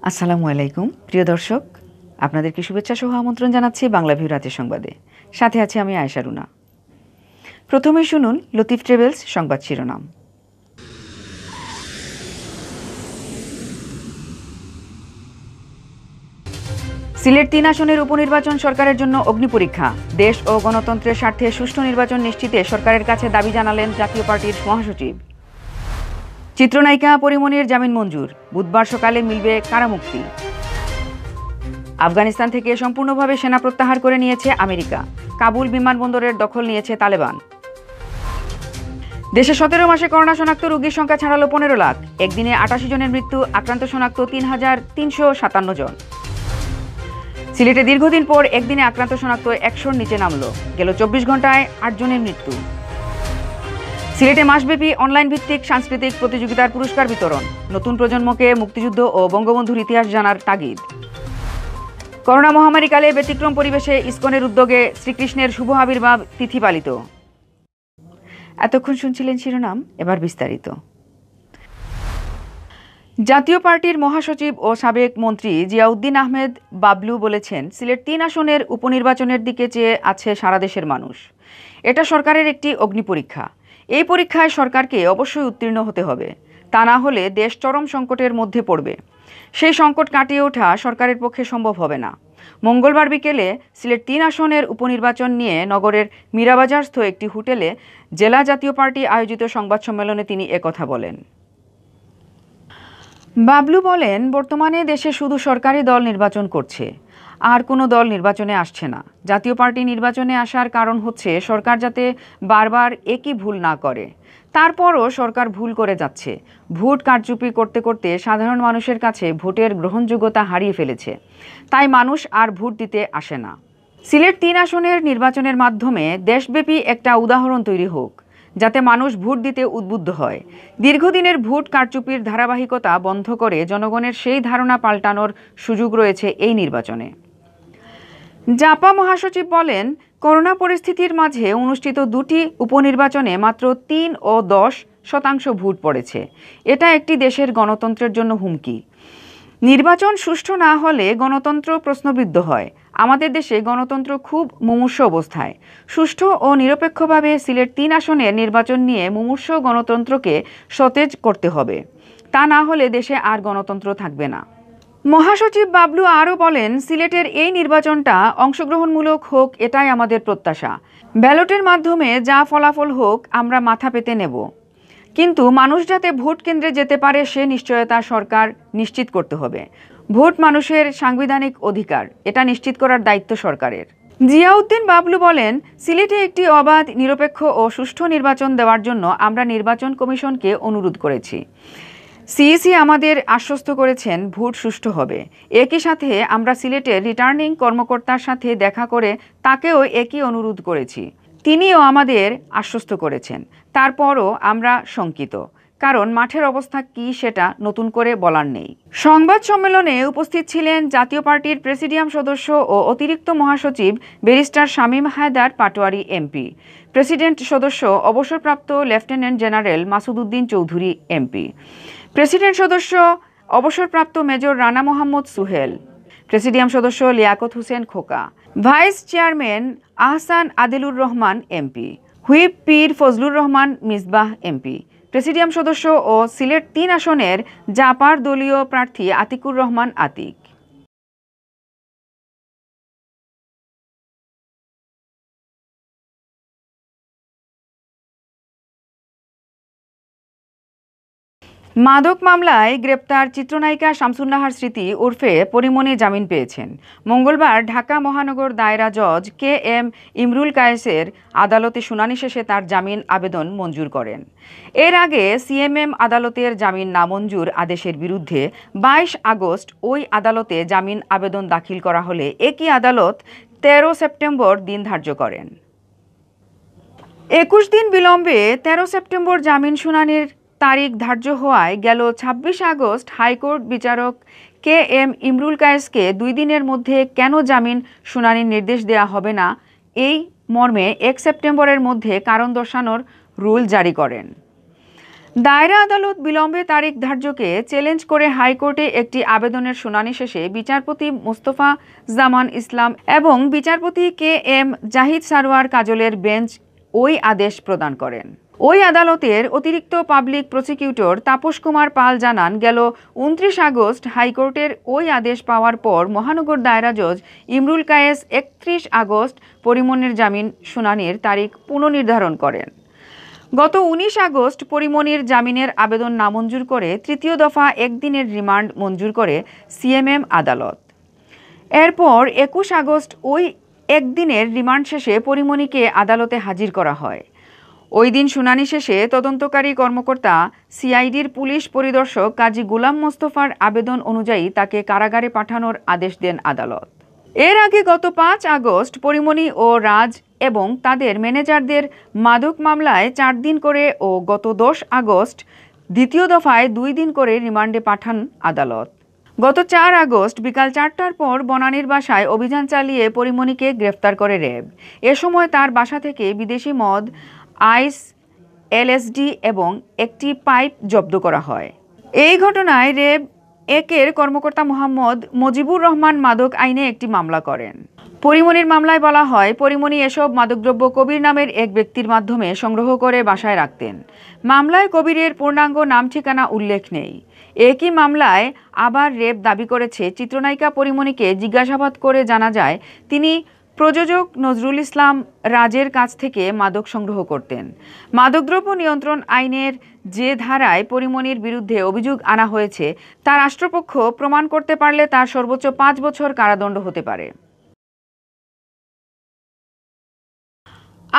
আসসালামু আলাইকুম প্রিয় দর্শক, আপনাদেরকে শুভেচ্ছা সহ আমন্ত্রণ জানাচ্ছি বাংলাভিউ রাতের সংবাদে। সাথে আছি আমি আয়েশা রুনা। প্রথমে শুনুন লতিফ ট্রেভেলস সংবাদ শিরোনাম। সিলেট ৩ আসনের উপনির্বাচন সরকারের জন্য অগ্নিপরীক্ষা। দেশ ও গণতন্ত্রের স্বার্থে সুষ্ঠু নির্বাচন নিশ্চিতে সরকারের কাছে দাবি জানালেন জাতীয় পার্টির মহাসচিব। চিত্রনায়িকা পরিমণির জামিন মঞ্জুর, বুধবার সকালে মিলবে কারামুক্তি। আফগানিস্তান থেকে সম্পূর্ণভাবে সেনা প্রত্যাহার করে নিয়েছে আমেরিকা। কাবুল বিমানবন্দরের দখল নিয়েছে তালেবান। দেশে ১৭ মাসে করোনা শনাক্ত রোগীর সংখ্যা ছাড়ালো ১৫ লাখ। একদিনে ৮৮ জনের মৃত্যু, আক্রান্ত শনাক্ত ৩,৩৫৭ জন। সিলেটে দীর্ঘদিন পর একদিনে আক্রান্ত শনাক্ত ১০০-র নিচে নামল। গেল ২৪ ঘন্টায় ৮ জনের মৃত্যু। সিলেটে মাসব্যাপী অনলাইন ভিত্তিক সাংস্কৃতিক প্রতিযোগিতার পুরস্কার বিতরণ। নতুন প্রজন্মকে মুক্তিযুদ্ধ ও বঙ্গবন্ধুর ইতিহাস জানার তাগিদ। করোনা মহামারীকালে ব্যতিক্রম পরিবেশে ইসকনের উদ্যোগে শ্রীকৃষ্ণের শুভ আবির্ভাব তিথি পালিত। এতক্ষণ শুনছিলেন শিরোনাম, এবার বিস্তারিত। জাতীয় পার্টির মহাসচিব ও সাবেক মন্ত্রী জিয়াউদ্দিন আহমেদ বাবলু বলেছেন, সিলেট ৩ আসনের উপনির্বাচনের দিকে চেয়ে আছে সারা দেশের মানুষ। এটা সরকারের একটি অগ্নিপরীক্ষা। এই পরীক্ষায় সরকারকে অবশ্যই উত্তীর্ণ হতে হবে, তা না হলে দেশ চরম সংকটের মধ্যে পড়বে। সেই সংকট কাটিয়ে ওঠা সরকারের পক্ষে সম্ভব হবে না। মঙ্গলবার বিকেলে সিলেট ৩ আসনের উপনির্বাচন নিয়ে নগরের মীরাবাজারস্থ একটি হোটেলে জেলা জাতীয় পার্টি আয়োজিত সংবাদ সম্মেলনে তিনি একথা বলেন। বাবলু বলেন, বর্তমানে দেশে শুধু সরকারি দল নির্বাচন করছে, আর কোনো দল নির্বাচনে আসছে না। জাতীয় পার্টি নির্বাচনে আসার কারণ হচ্ছে সরকার যাতে বারবার একই ভুল না করে। তারপরও সরকার ভুল করে যাচ্ছে। ভোট কারচুপি করতে করতে সাধারণ মানুষের কাছে ভোটের গ্রহণযোগ্যতা হারিয়ে ফেলেছে। তাই মানুষ আর ভোট দিতে আসে না। সিলেট ৩ আসনের নির্বাচনের মাধ্যমে দেশব্যাপী একটা উদাহরণ তৈরি হোক, যাতে মানুষ ভোট দিতে উদ্বুদ্ধ হয়। দীর্ঘদিনের ভোট কারচুপির ধারাবাহিকতা বন্ধ করে জনগণের সেই ধারণা পাল্টানোর সুযোগ রয়েছে এই নির্বাচনে। জাপা মহাসচিব বলেন, করোনা পরিস্থিতির মাঝে অনুষ্ঠিত ২টি উপনির্বাচনে মাত্র ৩ ও ১০% ভোট পড়েছে। এটা একটি দেশের গণতন্ত্রের জন্য হুমকি। নির্বাচন সুষ্ঠু না হলে গণতন্ত্র প্রশ্নবিদ্ধ হয়। আমাদের দেশে গণতন্ত্র খুব মুমূর্ষু অবস্থায়। সুষ্ঠু ও নিরপেক্ষভাবে সিলেট ৩ আসনের নির্বাচন নিয়ে মুমূর্ষু গণতন্ত্রকে সতেজ করতে হবে। তা না হলে দেশে আর গণতন্ত্র থাকবে না। মহাসচিব বাবলু আরও বলেন, সিলেটের এই নির্বাচনটা অংশগ্রহণমূলক হোক, এটাই আমাদের প্রত্যাশা। ব্যালটের মাধ্যমে যা ফলাফল হোক আমরা মাথা পেতে নেব, কিন্তু মানুষ যাতে ভোট কেন্দ্রে যেতে পারে সে নিশ্চয়তা সরকার নিশ্চিত করতে হবে। ভোট মানুষের সাংবিধানিক অধিকার, এটা নিশ্চিত করার দায়িত্ব সরকারের। জিয়াউদ্দিন বাবলু বলেন, সিলেটে একটি অবাধ, নিরপেক্ষ ও সুষ্ঠু নির্বাচন দেওয়ার জন্য আমরা নির্বাচন কমিশনকে অনুরোধ করেছি। সিইসি আমাদের আশ্বস্ত করেছেন ভোট সুষ্ঠু হবে। একই সাথে আমরা সিলেটের রিটার্নিং কর্মকর্তার সাথে দেখা করে তাকেও একই অনুরোধ করেছি। তিনিও আমাদের আশ্বস্ত করেছেন। তারপরও আমরা শঙ্কিত, কারণ মাঠের অবস্থা কী সেটা নতুন করে বলার নেই। সংবাদ সম্মেলনে উপস্থিত ছিলেন জাতীয় পার্টির প্রেসিডিয়াম সদস্য ও অতিরিক্ত মহাসচিব barrister Shamim Haider Patwari MP, president সদস্য অবসরপ্রাপ্ত lieutenant general Masud Uddin Chowdhury MP, president সদস্য অবসরপ্রাপ্ত মেজর রানা মোহাম্মদ সুহেল, প্রেসিডিয়াম সদস্য Liaquat Hossain Khoka, vice chairman Ahsan Adilur Rahman MP, whip Pir Fazlur Rahman Misbah MP, presidium সদস্য ও সিলেট ৩ আসনের জাপার দলীয় প্রার্থী আতিকুর রহমান আতিক। মাদক মামলায় গ্রেপ্তার চিত্রনায়িকা শামসুন্নাহার স্মৃতি ওরফে পরিমণি জামিন পেয়েছেন। মঙ্গলবার ঢাকা মহানগর দায়রা জজ KM ইমরুল কায়েসের আদালতে শুনানি শেষে তার জামিন আবেদন মঞ্জুর করেন। এর আগে CMM আদালতের জামিন নামঞ্জুর আদেশের বিরুদ্ধে ২২ আগস্ট ওই আদালতে জামিন আবেদন দাখিল করা হলে একই আদালত ১৩ সেপ্টেম্বর দিন ধার্য করেন। ২১ দিন বিলম্বে ১৩ সেপ্টেম্বর জামিন শুনানির তারিখ ধার্য হওয়ায় গেল ২৬ আগস্ট হাইকোর্ট বিচারক KM ইমরুল কায়েসকে ২ দিনের মধ্যে কেন জামিন শুনানির নির্দেশ দেওয়া হবে না, এই মর্মে ১ সেপ্টেম্বরের মধ্যে কারণ দর্শানোর রুল জারি করেন। দায়রা আদালত বিলম্বে তারিখ ধার্যকে চ্যালেঞ্জ করে হাইকোর্টে একটি আবেদনের শুনানি শেষে বিচারপতি মোস্তফা জামান ইসলাম এবং বিচারপতি KM জাহিদ সারোয়ার কাজলের বেঞ্চ ওই আদেশ প্রদান করেন। ওই আদালতের অতিরিক্ত পাবলিক প্রসিকিউটর তাপস কুমার পাল জানান, গেল 29 আগস্ট হাইকোর্টের ওই আদেশ পাওয়ার পর মহানগর দায়রা জজ ইমরুল কায়েস 31 আগস্ট পরিমনির জামিন শুনানির তারিখ পুনর্নির্ধারণ করেন। গত 19 আগস্ট পরিমনির জামিনের আবেদন নামঞ্জুর করে তৃতীয় দফা একদিনের রিমান্ড মঞ্জুর করে CMM আদালত। এরপর 21 আগস্ট ওই একদিনের রিমান্ড শেষে পরিমনিকে আদালতে হাজির করা হয়। ওই দিন শুনানি শেষে তদন্তকারী কর্মকর্তা CIDর পুলিশ পরিদর্শক কাজী গোলাম মোস্তফার আবেদন অনুযায়ী তাকে কারাগারে পাঠানোর আদেশ দেন আদালত। এর আগে গত 5 আগস্ট পরিমনি ও রাজ এবং তাদের ম্যানেজারদের মাদক মামলায় 4 দিন করে ও গত 10 আগস্ট দ্বিতীয় দফায় 2 দিন করে রিমান্ডে পাঠান আদালত। গত 4 আগস্ট বিকাল 4টার পর বনানীর বাসায় অভিযান চালিয়ে পরিমনিকে গ্রেফতার করে র্যাব। এ সময় তার বাসা থেকে বিদেশি মদ, আইস, LSD এবং একটি পাইপ জব্দ করা হয়। এই ঘটনায় র্যাব 1-এর কর্মকর্তা মোহাম্মদ মজিবুর রহমান মাদক আইনে একটি মামলা করেন। পরিমনির মামলায় বলা হয়, পরিমনি এসব মাদকদ্রব্য কবির নামের এক ব্যক্তির মাধ্যমে সংগ্রহ করে বাসায় রাখতেন। মামলায় কবিরের পূর্ণাঙ্গ নাম ঠিকানা উল্লেখ নেই। একই মামলায় আবার র্যাব দাবি করেছে, চিত্রনায়িকা পরিমনিকে জিজ্ঞাসাবাদ করে জানা যায় তিনি প্রযোজক নজরুল ইসলাম রাজের কাছ থেকে মাদক সংগ্রহ করতেন। মাদকদ্রব্য নিয়ন্ত্রণ আইনের যে ধারায় পরিমনির বিরুদ্ধে অভিযোগ আনা হয়েছে তা রাষ্ট্রপক্ষ প্রমাণ করতে পারলে তার সর্বোচ্চ 5 বছর কারাদণ্ড হতে পারে।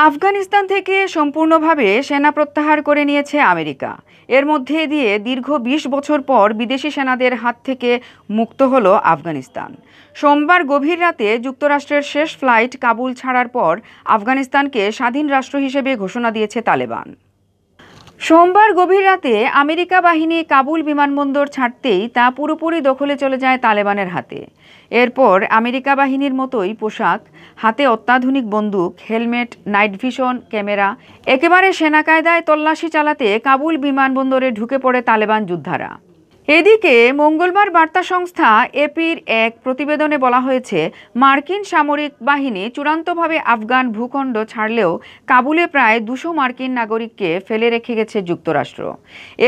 আফগানিস্তান থেকে সম্পূর্ণভাবে সেনা প্রত্যাহার করে নিয়েছে আমেরিকা। এর মধ্যে দিয়ে দীর্ঘ 20 বছর পর বিদেশি সেনাদের হাত থেকে মুক্ত হলো আফগানিস্তান। সোমবার গভীর রাতে যুক্তরাষ্ট্রের শেষ ফ্লাইট কাবুল ছাড়ার পর আফগানিস্তানকে স্বাধীন রাষ্ট্র হিসেবে ঘোষণা দিয়েছে তালেবান। সোমবার গভীর রাতে আমেরিকা বাহিনী কাবুল বিমানবন্দর ছাড়তেই তা পুরোপুরি দখলে চলে যায় তালেবানের হাতে। এরপর আমেরিকা বাহিনীর মতোই পোশাক, হাতে অত্যাধুনিক বন্দুক, হেলমেট, নাইট ভিশন ক্যামেরা, একেবারে সেনা কায়দায় তল্লাশি চালাতে কাবুল বিমানবন্দরে ঢুকে পড়ে তালেবান যোদ্ধারা। এদিকে মঙ্গলবার বার্তা সংস্থা APর এক প্রতিবেদনে বলা হয়েছে, মার্কিন সামরিক বাহিনী চূড়ান্তভাবে আফগান ভূখণ্ড ছাড়লেও কাবুলে প্রায় 200 মার্কিন নাগরিককে ফেলে রেখে গেছে যুক্তরাষ্ট্র।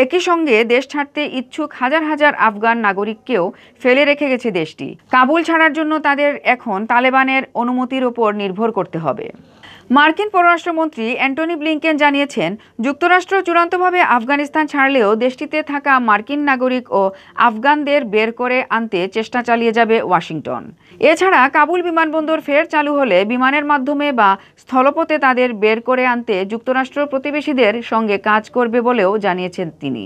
একই সঙ্গে দেশ ছাড়তে ইচ্ছুক হাজার হাজার আফগান নাগরিককেও ফেলে রেখে গেছে দেশটি। কাবুল ছাড়ার জন্য তাদের এখন তালেবানের অনুমতির ওপর নির্ভর করতে হবে। মার্কিন পররাষ্ট্রমন্ত্রী অ্যান্টনি ব্লিংকেন জানিয়েছেন, যুক্তরাষ্ট্র চূড়ান্তভাবে আফগানিস্তান ছাড়লেও দেশটিতে থাকা মার্কিন নাগরিক ও আফগানদের বের করে আনতে চেষ্টা চালিয়ে যাবে ওয়াশিংটন। এছাড়া কাবুল বিমানবন্দর ফের চালু হলে বিমানের মাধ্যমে বা স্থলপথে তাদের বের করে আনতে যুক্তরাষ্ট্র প্রতিবেশীদের সঙ্গে কাজ করবে বলেও জানিয়েছেন তিনি।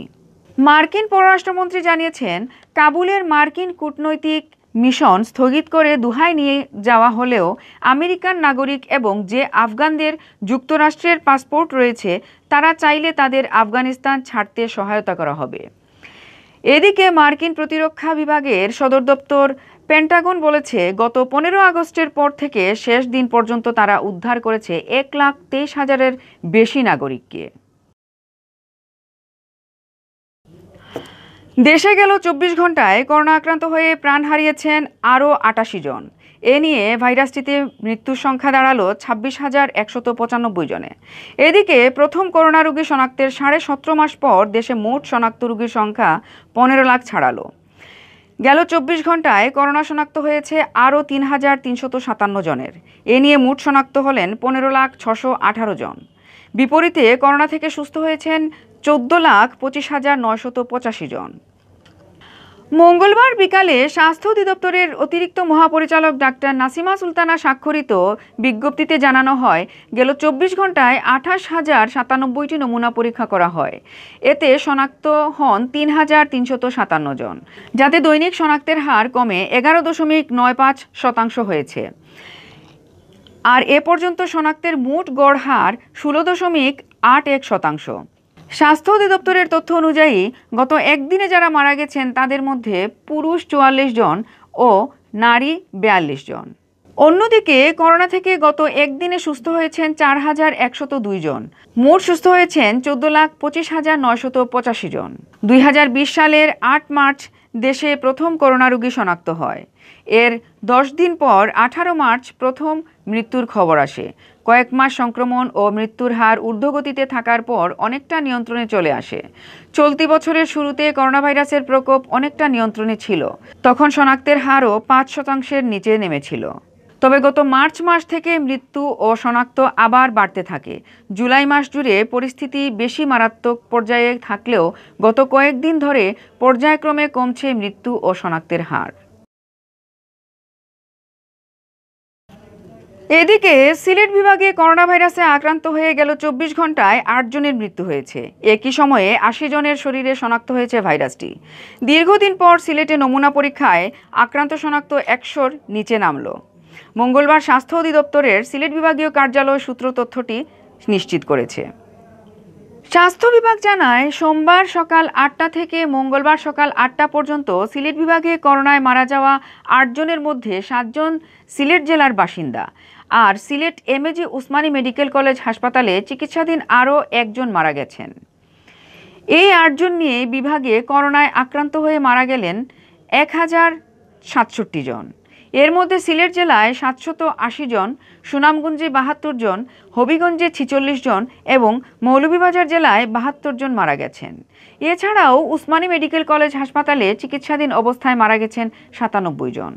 মার্কিন পররাষ্ট্রমন্ত্রী জানিয়েছেন, কাবুলের মার্কিন কূটনৈতিক মিশন স্থগিত করে দোহায় নিয়ে যাওয়া হলেও আমেরিকান নাগরিক এবং যে আফগানদের যুক্তরাষ্ট্রের পাসপোর্ট রয়েছে তারা চাইলে তাদের আফগানিস্তান ছাড়তে সহায়তা করা হবে। এদিকে মার্কিন প্রতিরক্ষা বিভাগের সদর দপ্তর পেন্টাগন বলেছে, গত 15 আগস্টের পর থেকে শেষ দিন পর্যন্ত তারা উদ্ধার করেছে 1,23,000-এর বেশি নাগরিককে। দেশে গেল 24 ঘন্টায় করোনা আক্রান্ত হয়ে প্রাণ হারিয়েছেন আরও 88 জন। এ নিয়ে ভাইরাসটিতে মৃত্যুর সংখ্যা দাঁড়ালো 26,195 জনে। এদিকে প্রথম করোনা রোগী শনাক্তের 17.5 মাস পর দেশে মোট শনাক্ত রোগীর সংখ্যা 15 লাখ ছাড়ালো। গেল 24 ঘন্টায় করোনা শনাক্ত হয়েছে আরও 3,357 জনের। এ নিয়ে মোট শনাক্ত হলেন 15,618 জন। বিপরীতে করোনা থেকে সুস্থ হয়েছেন 14,25,985 জন। মঙ্গলবার বিকালে স্বাস্থ্য অধিদপ্তরের অতিরিক্ত মহাপরিচালক ডাক্তার নাসিমা সুলতানা স্বাক্ষরিত বিজ্ঞপ্তিতে জানানো হয়, গেল 24 ঘন্টায় 28,097টি নমুনা পরীক্ষা করা হয়। এতে শনাক্ত হন 3,357 জন, যাতে দৈনিক শনাক্তের হার কমে 11.95% হয়েছে। আর এ পর্যন্ত শনাক্তের মোট গড় হার 16.81%। স্বাস্থ্য অধিদপ্তরের তথ্য অনুযায়ী গত একদিনে যারা মারা গেছেন তাদের মধ্যে পুরুষ 44 জন ও নারী 42 জন। অন্যদিকে করোনা থেকে গত একদিনে সুস্থ হয়েছেন 4,102 জন। মোট সুস্থ হয়েছেন 14,25,985 জন। 2020 সালের 8 মার্চ দেশে প্রথম করোনা রোগী শনাক্ত হয়। এর 10 দিন পর 18 মার্চ প্রথম মৃত্যুর খবর আসে। কয়েক মাস সংক্রমণ ও মৃত্যুর হার ঊর্ধ্বগতিতে থাকার পর অনেকটা নিয়ন্ত্রণে চলে আসে। চলতি বছরের শুরুতে করোনা ভাইরাসের প্রকোপ অনেকটা নিয়ন্ত্রণে ছিল। তখন শনাক্তের হারও 5% নিচে নেমেছিল। তবে গত মার্চ মাস থেকে মৃত্যু ও শনাক্ত আবার বাড়তে থাকে। জুলাই মাস জুড়ে পরিস্থিতি বেশি মারাত্মক পর্যায়ে থাকলেও গত কয়েকদিন ধরে পর্যায়ক্রমে কমছে মৃত্যু ও শনাক্তের হার। এদিকে সিলেট বিভাগে করোনা ভাইরাসে আক্রান্ত হয়ে গেল 24 ঘন্টায় 8 জনের মৃত্যু হয়েছে। একই সময়ে 80 জনের শরীরে শনাক্ত হয়েছে ভাইরাসটি। দীর্ঘদিন পর সিলেটে নমুনা পরীক্ষায় আক্রান্ত শনাক্ত 100-র নিচে নামল। মঙ্গলবার স্বাস্থ্য অধিদপ্তরের সিলেট বিভাগীয় কার্যালয় সূত্র তথ্যটি নিশ্চিত করেছে। স্বাস্থ্য বিভাগ জানায়, সোমবার সকাল 8টা থেকে মঙ্গলবার সকাল 8টা পর্যন্ত সিলেট বিভাগে করোনায় মারা যাওয়া 8 জনের মধ্যে 7 জন সিলেট জেলার বাসিন্দা। আর Sylhet MAG Osmani medical college হাসপাতালে চিকিৎসাধীন আরও 1 জন মারা গেছেন। এই 8 জন নিয়ে বিভাগে করোনায় আক্রান্ত হয়ে মারা গেলেন 1067 জন। এর মধ্যে সিলেট জেলায় 780 জন, সুনামগঞ্জে 72 জন, হবিগঞ্জে 46 জন এবং মৌলভীবাজার জেলায় 72 জন মারা গেছেন। এছাড়াও উসমানী মেডিকেল কলেজ হাসপাতালে চিকিৎসাধীন অবস্থায় মারা গেছেন 97 জন।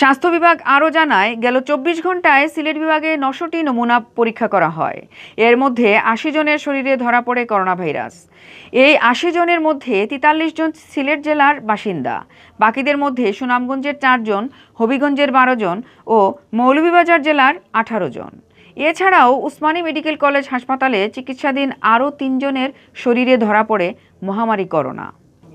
স্বাস্থ্য বিভাগ আরও জানায়, গেল 24 ঘন্টায় সিলেট বিভাগে 900টি নমুনা পরীক্ষা করা হয়। এর মধ্যে 80 জনের শরীরে ধরা পড়ে করোনা ভাইরাস। এই 80 জনের মধ্যে 43 জন সিলেট জেলার বাসিন্দা। বাকিদের মধ্যে সুনামগঞ্জের 4 জন, হবিগঞ্জের 12 জন ও মৌলভীবাজার জেলার 18 জন। এছাড়াও উসমানী মেডিকেল কলেজ হাসপাতালে চিকিৎসাধীন আরও 3 জনের শরীরে ধরা পড়ে মহামারী করোনা।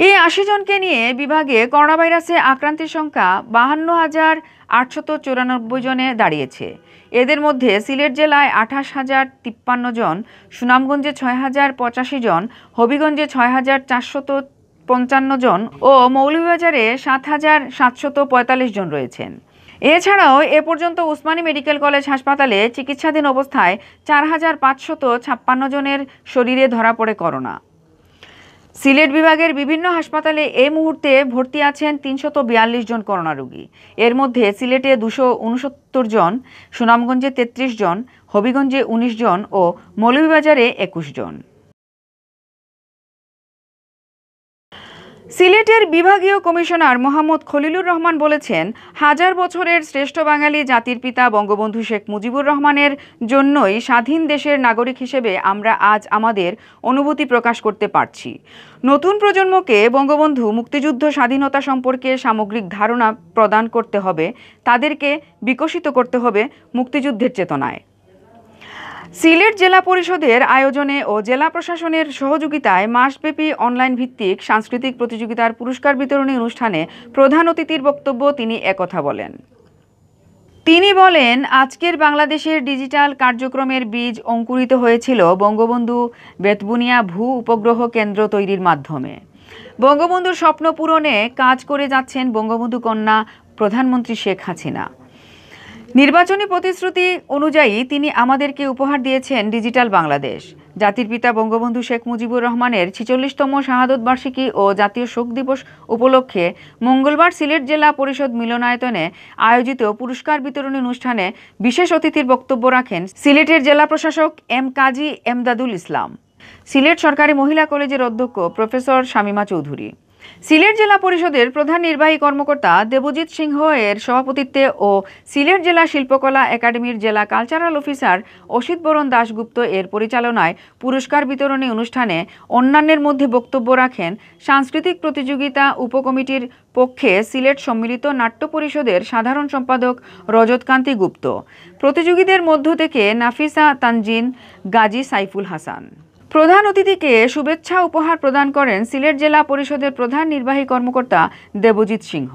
এই 80 জনকে নিয়ে বিভাগে করোনা ভাইরাসে আক্রান্তের সংখ্যা 52,894 জনে দাঁড়িয়েছে। এদের মধ্যে সিলেট জেলায় 28,053 জন, সুনামগঞ্জে 6,085 জন, হবিগঞ্জে 6,455 জন ও মৌলভীবাজারে 7,745 জন রয়েছেন। এছাড়াও এ পর্যন্ত উসমানী মেডিকেল কলেজ হাসপাতালে চিকিৎসাধীন অবস্থায় 4,556 জনের শরীরে ধরা পড়ে করোনা। সিলেট বিভাগের বিভিন্ন হাসপাতালে এই মুহূর্তে ভর্তি আছেন 342 জন করোনা রোগী। এর মধ্যে সিলেটে 269 জন, সুনামগঞ্জে 33 জন, হবিগঞ্জে 19 জন ও মৌলভীবাজারে 21 জন। সিলেটের বিভাগীয় কমিশনার মোহাম্মদ খলিলুর রহমান বলেছেন, হাজার বছরের শ্রেষ্ঠ বাঙালি জাতির পিতা বঙ্গবন্ধু শেখ মুজিবুর রহমানের জন্যই স্বাধীন দেশের নাগরিক হিসেবে আমরা আজ আমাদের অনুভূতি প্রকাশ করতে পারছি। নতুন প্রজন্মকে বঙ্গবন্ধু মুক্তিযুদ্ধ স্বাধীনতা সম্পর্কে সামগ্রিক ধারণা প্রদান করতে হবে, তাদেরকে বিকশিত করতে হবে মুক্তিযুদ্ধের চেতনায়। সিলেট জেলা পরিষদের আয়োজনে ও জেলা প্রশাসনের সহযোগিতায় মাসব্যাপী অনলাইন ভিত্তিক সাংস্কৃতিক প্রতিযোগিতার পুরস্কার বিতরণী অনুষ্ঠানে প্রধান অতিথির বক্তব্য তিনি একথা বলেন। তিনি বলেন, আজকের বাংলাদেশের ডিজিটাল কার্যক্রমের বীজ অঙ্কুরিত হয়েছিল বঙ্গবন্ধু বেতবুনিয়া ভূ উপগ্রহ কেন্দ্র তৈরির মাধ্যমে। বঙ্গবন্ধুর স্বপ্ন পূরণে কাজ করে যাচ্ছেন বঙ্গবন্ধু কন্যা প্রধানমন্ত্রী শেখ হাসিনা। নির্বাচনী প্রতিশ্রুতি অনুযায়ী তিনি আমাদেরকে উপহার দিয়েছেন ডিজিটাল বাংলাদেশ। জাতির পিতা বঙ্গবন্ধু শেখ মুজিবুর রহমানের 46তম শাহাদত বার্ষিকী ও জাতীয় শোক দিবস উপলক্ষে মঙ্গলবার সিলেট জেলা পরিষদ মিলনায়তনে আয়োজিত পুরস্কার বিতরণী অনুষ্ঠানে বিশেষ অতিথির বক্তব্য রাখেন সিলেটের জেলা প্রশাসক কাজী এমদাদুল ইসলাম, সিলেট সরকারি মহিলা কলেজের অধ্যক্ষ প্রফেসর শামীমা চৌধুরী। সিলেট জেলা পরিষদের প্রধান নির্বাহী কর্মকর্তা দেবজিৎ সিংহ এর সভাপতিত্বে ও সিলেট জেলা শিল্পকলা একাডেমির জেলা কালচারাল অফিসার অসিত বরণ দাশগুপ্ত এর পরিচালনায় পুরস্কার বিতরণী অনুষ্ঠানে অন্যান্যের মধ্যে বক্তব্য রাখেন সাংস্কৃতিক প্রতিযোগিতা উপকমিটির পক্ষে সিলেট সম্মিলিত নাট্য পরিষদের সাধারণ সম্পাদক রজতকান্তি গুপ্ত, প্রতিযোগীদের মধ্য থেকে নাফিসা তানজিন, গাজী সাইফুল হাসান। প্রধান অতিথিকে শুভেচ্ছা উপহার প্রদান করেন সিলেট জেলা পরিষদের প্রধান নির্বাহী কর্মকর্তা দেবজিৎ সিংহ।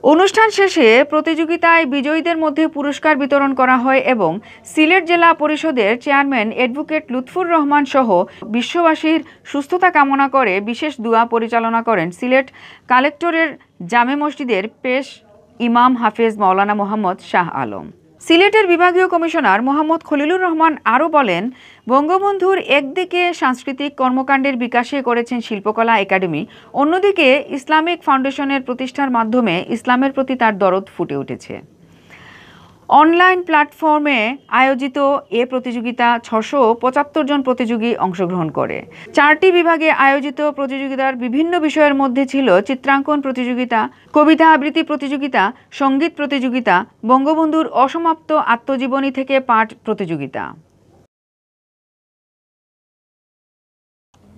অনুষ্ঠান শেষে প্রতিযোগিতায় বিজয়ীদের মধ্যে পুরস্কার বিতরণ করা হয় এবং সিলেট জেলা পরিষদের চেয়ারম্যান অ্যাডভোকেট লুৎফুর রহমান সহ বিশ্ববাসীর সুস্থতা কামনা করে বিশেষ দোয়া পরিচালনা করেন সিলেট কালেক্টরের জামে মসজিদের পেশ ইমাম হাফেজ মাওলানা মোহাম্মদ শাহ আলম। সিলেটের বিভাগীয় কমিশনার মোহাম্মদ খলিলুর রহমান আরও বলেন, বঙ্গবন্ধুর একদিকে সাংস্কৃতিক কর্মকাণ্ডের বিকাশে করেছেন শিল্পকলা একাডেমি, অন্যদিকে ইসলামিক ফাউন্ডেশনের প্রতিষ্ঠার মাধ্যমে ইসলামের প্রতি তার দরদ ফুটে উঠেছে। অনলাইন প্ল্যাটফর্মে আয়োজিত এ প্রতিযোগিতা ৬৭৫ জন প্রতিযোগী অংশগ্রহণ করে। ৪টি বিভাগে আয়োজিত প্রতিযোগিতার বিভিন্ন বিষয়ের মধ্যে ছিল চিত্রাঙ্কন প্রতিযোগিতা, কবিতা আবৃত্তি প্রতিযোগিতা, সঙ্গীত প্রতিযোগিতা, বঙ্গবন্ধুর অসমাপ্ত আত্মজীবনী থেকে পাঠ প্রতিযোগিতা।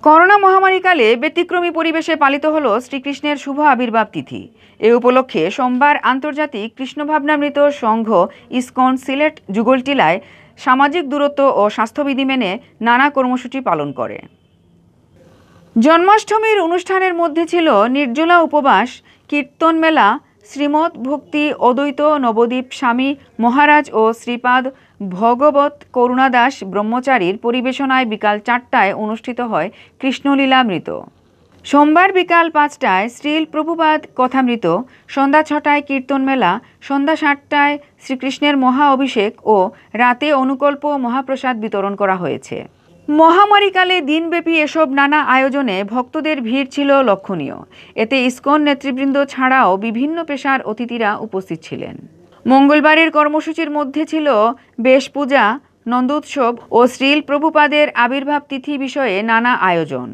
করোনা মহামারীকালে ব্যতিক্রমী পরিবেশে পালিত হল শ্রীকৃষ্ণের শুভ আবির্ভাব তিথি। এ উপলক্ষে সোমবার আন্তর্জাতিক কৃষ্ণভাবনামৃত সংঘ ইসকন সিলেট যুগলটিলায় সামাজিক দূরত্ব ও স্বাস্থ্যবিধি মেনে নানা কর্মসূচি পালন করে। জন্মাষ্টমীর অনুষ্ঠানের মধ্যে ছিল নির্জলা উপবাস, কীর্তন মেলা, শ্রীমৎ ভক্তি অদ্বৈত নবদ্বীপ স্বামী মহারাজ ও শ্রীপাদ ভগবত করুণাদাস ব্রহ্মচারীর পরিবেশনায় বিকাল ৪টায় অনুষ্ঠিত হয় কৃষ্ণলীলামৃত। সোমবার বিকাল ৫টায় শ্রীল প্রভুপাদ কথামৃত, সন্ধ্যা ৬টায় কীর্তন মেলা, সন্ধ্যা ৭টায় শ্রীকৃষ্ণের মহা অভিষেক ও রাতে অনুকল্প মহাপ্রসাদ বিতরণ করা হয়েছে। মহামারীকালে দিনব্যাপী এসব নানা আয়োজনে ভক্তদের ভিড় ছিল লক্ষণীয়। এতে ইসকন নেতৃবৃন্দ ছাড়াও বিভিন্ন পেশার অতিথিরা উপস্থিত ছিলেন। মঙ্গলবারের কর্মসূচির মধ্যে ছিল বেশ পূজা, নন্দোৎসব ও শ্রীল প্রভুপাদের আবির্ভাব তিথি বিষয়ে নানা আয়োজন।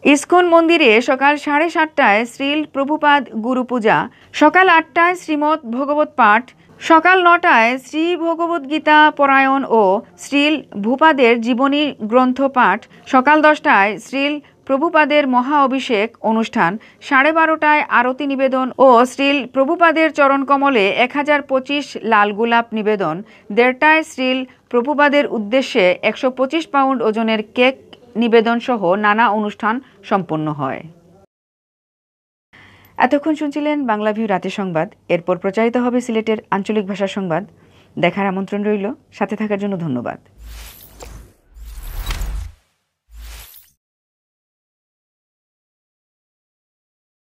ইসকন মন্দিরে সকাল ৭:৩০টায় শ্রীল প্রভুপাদ গুরু পূজা, সকাল ৮টায় শ্রীমৎ ভগবত পাঠ, সকাল ৯টায় শ্রী ভগবদ গীতা পরায়ণ ও শ্রীল ভূপাদের জীবনী গ্রন্থ পাঠ, সকাল 10টায় শ্রীল প্রভুপাদের মহা অভিষেক অনুষ্ঠান, 12:30টায় আরতি নিবেদন ও শ্রীল প্রভুপাদের চরণকমলে 1025 লাল গোলাপ নিবেদন, 1:30টায় শ্রীল প্রভুপাদের উদ্দেশ্যে 125 পাউন্ড ওজনের কেক নিবেদন সহ নানা অনুষ্ঠান সম্পন্ন হয়। এতক্ষণ শুনছিলেন বাংলা ভিউ রাতের সংবাদ। এরপর প্রচারিত হবে সিলেটের আঞ্চলিক ভাষার সংবাদ। দেখার আমন্ত্রণ রইল। সাথে থাকার জন্য ধন্যবাদ।